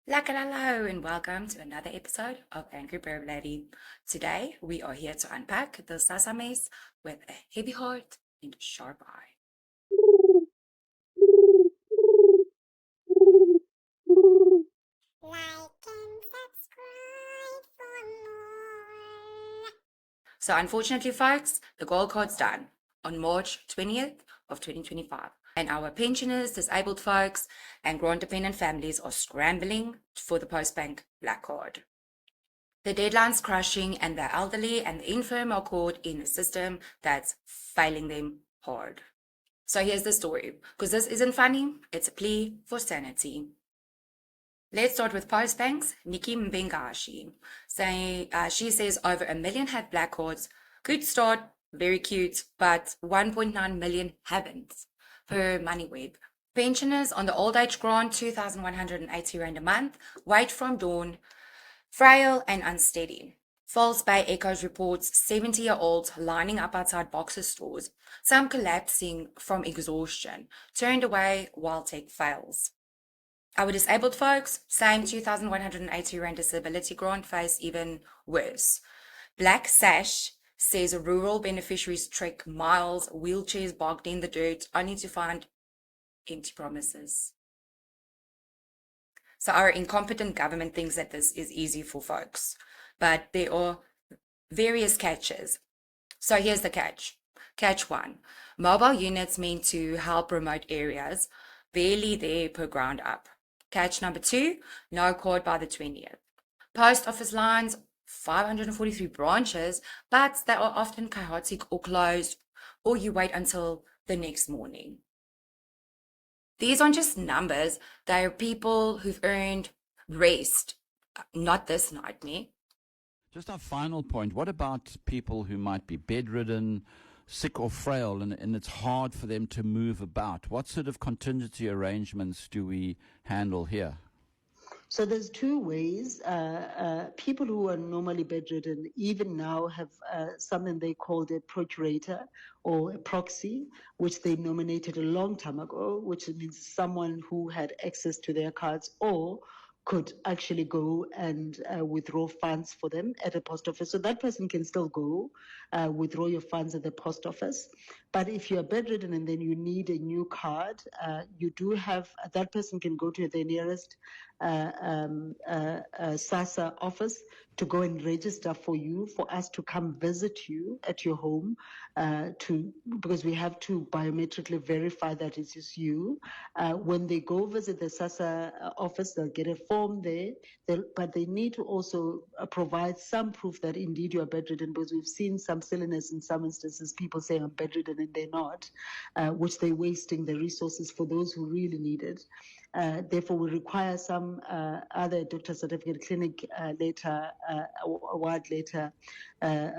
Hello and welcome to another episode of Angry Bird Lady. Today we are here to unpack the SASSA mess with a heavy heart and a sharp eye. Like and subscribe for more. So unfortunately, folks, the gold card's done on March 20th of 2025. And our pensioners, disabled folks, and grant-dependent families are scrambling for the Postbank Black Card. The deadline's crushing, and the elderly and the infirm are caught in a system that's failing them hard. So here's the story, because this isn't funny, it's a plea for sanity. Let's start with Postbank's Nikki Mbengashi. She says over 1 million have black cards. Good start, very cute, but 1.9 million haven't, per MoneyWeb. Pensioners on the old age grant, 2,180 Rand a month, weight from dawn, frail and unsteady. False Bay Echoes reports 70-year-olds lining up outside Boxer stores, some collapsing from exhaustion, turned away while tech fails. Our disabled folks, same 2,180 Rand disability grant, face even worse. Black Sash says rural beneficiaries trek miles, wheelchairs bogged in the dirt, only to find empty promises. So our incompetent government thinks that this is easy for folks, but there are various catches. So here's the catch. Catch 1. Mobile units meant to help remote areas, barely there per ground up. Catch number 2, no card by the 20th. Post office lines, 543 branches, but they are often chaotic or closed, or you wait until the next morning. These aren't just numbers, they are people who've earned rest, not this nightmare. Just our final point, what about people who might be bedridden, sick or frail, and it's hard for them to move about? What sort of contingency arrangements do we handle here? So there's two ways. People who are normally bedridden even now have something they called a procurator or a proxy, which they nominated a long time ago, which means someone who had access to their cards or could actually go and withdraw funds for them at a post office. So that person can still go withdraw your funds at the post office. But if you're bedridden and then you need a new card, you do have, that person can go to the nearest SASSA office to go and register for you, for us to come visit you at your home, because we have to biometrically verify that it is you. When they go visit the SASSA office, they'll get a form there, but they need to also provide some proof that indeed you are bedridden, because we've seen some silliness in some instances, people saying I'm bedridden and they're not, which they're wasting the resources for those who really need it. Therefore, we require some other doctor certificate, clinic letter, award letter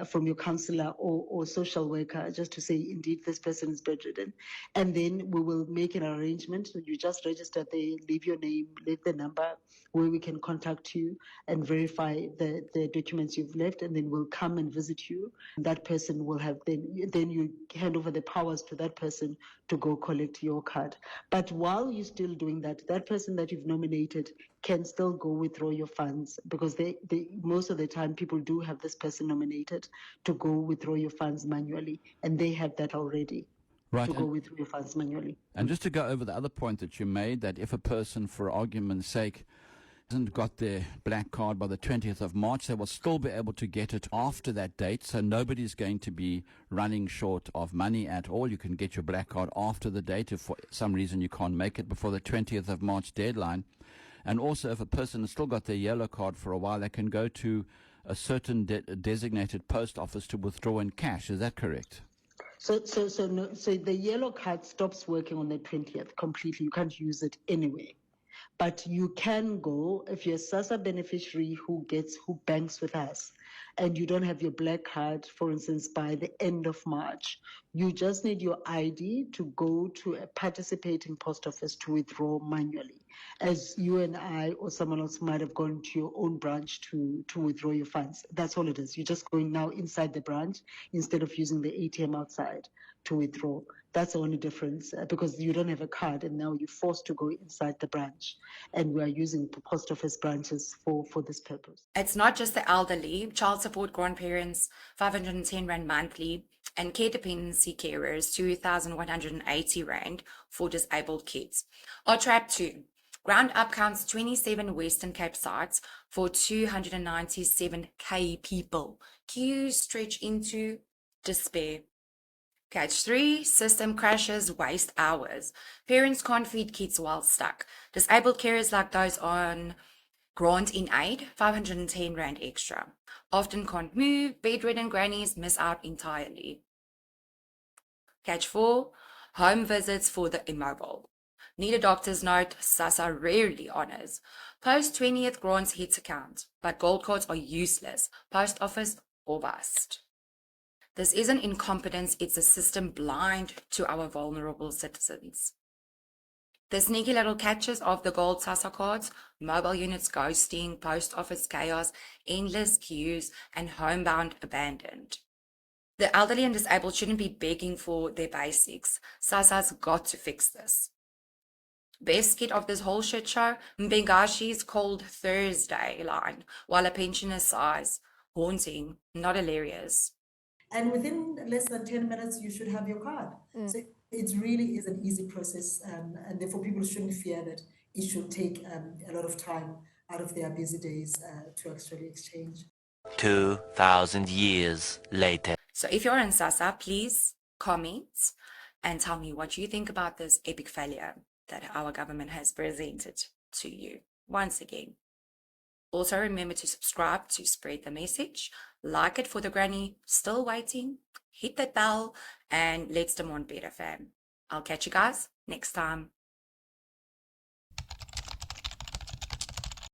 from your counselor or social worker, just to say, indeed, this person is bedridden. And then we will make an arrangement. You just register there, leave your name, leave the number where we can contact you and verify the documents you've left, and then we'll come and visit you. That person will have, then you hand over the powers to that person to go collect your card. But while you're still doing that, that person that you've nominated can still go withdraw your funds, because they most of the time people do have this person nominated to go withdraw your funds manually, and they have that already. Right, to go withdraw your funds manually. and just to go over the other point that you made, that if a person, for argument's sake, hasn't got their black card by the 20th of March, they will still be able to get it after that date, so nobody's going to be running short of money at all. You can get your black card after the date if for some reason you can't make it before the 20th of March deadline. And also, if a person has still got their yellow card for a while, they can go to a certain designated post office to withdraw in cash. Is that correct? So the yellow card stops working on the 20th completely. You can't use it anyway. But you can go, if you're a SASSA beneficiary who banks with us, and you don't have your black card, for instance, by the end of March, you just need your ID to go to a participating post office to withdraw manually, as you and I or someone else might have gone to your own branch to withdraw your funds. That's all it is. You're just going now inside the branch instead of using the ATM outside to withdraw. That's the only difference, because you don't have a card and now you're forced to go inside the branch. And we are using the post office branches for this purpose. It's not just the elderly, child support grandparents, 510 Rand monthly, and care dependency carers, 2,180 Rand for disabled kids. Or Trap 2. Ground Up counts 27 Western Cape sites for 297k people. Queues stretch into despair. Catch 3, system crashes, waste hours. Parents can't feed kids while stuck. Disabled carers like those on Grant in Aid, 510 Rand extra. Often can't move, bedridden grannies miss out entirely. Catch 4, home visits for the immobile. Need a doctor's note, SASSA rarely honors. Post 20th grants hits account, but gold cards are useless. Post office or bust. This isn't incompetence, it's a system blind to our vulnerable citizens. The sneaky little catches of the gold SASSA cards, mobile units ghosting, post office chaos, endless queues, and homebound abandoned. The elderly and disabled shouldn't be begging for their basics. SASSA's got to fix this. Best skit of this whole shit show, Mbengashi's Cold Thursday line, while a pensioner sighs. Haunting, not hilarious. And within less than 10 minutes, you should have your card. So it really is an easy process, and therefore people shouldn't fear that it should take a lot of time out of their busy days to actually exchange. 2,000 years later. So if you're in SASSA, please comment and tell me what you think about this epic failure that our government has presented to you once again. Also remember to subscribe to spread the message, like it for the granny still waiting, hit that bell, and let's demand better, fam. I'll catch you guys next time.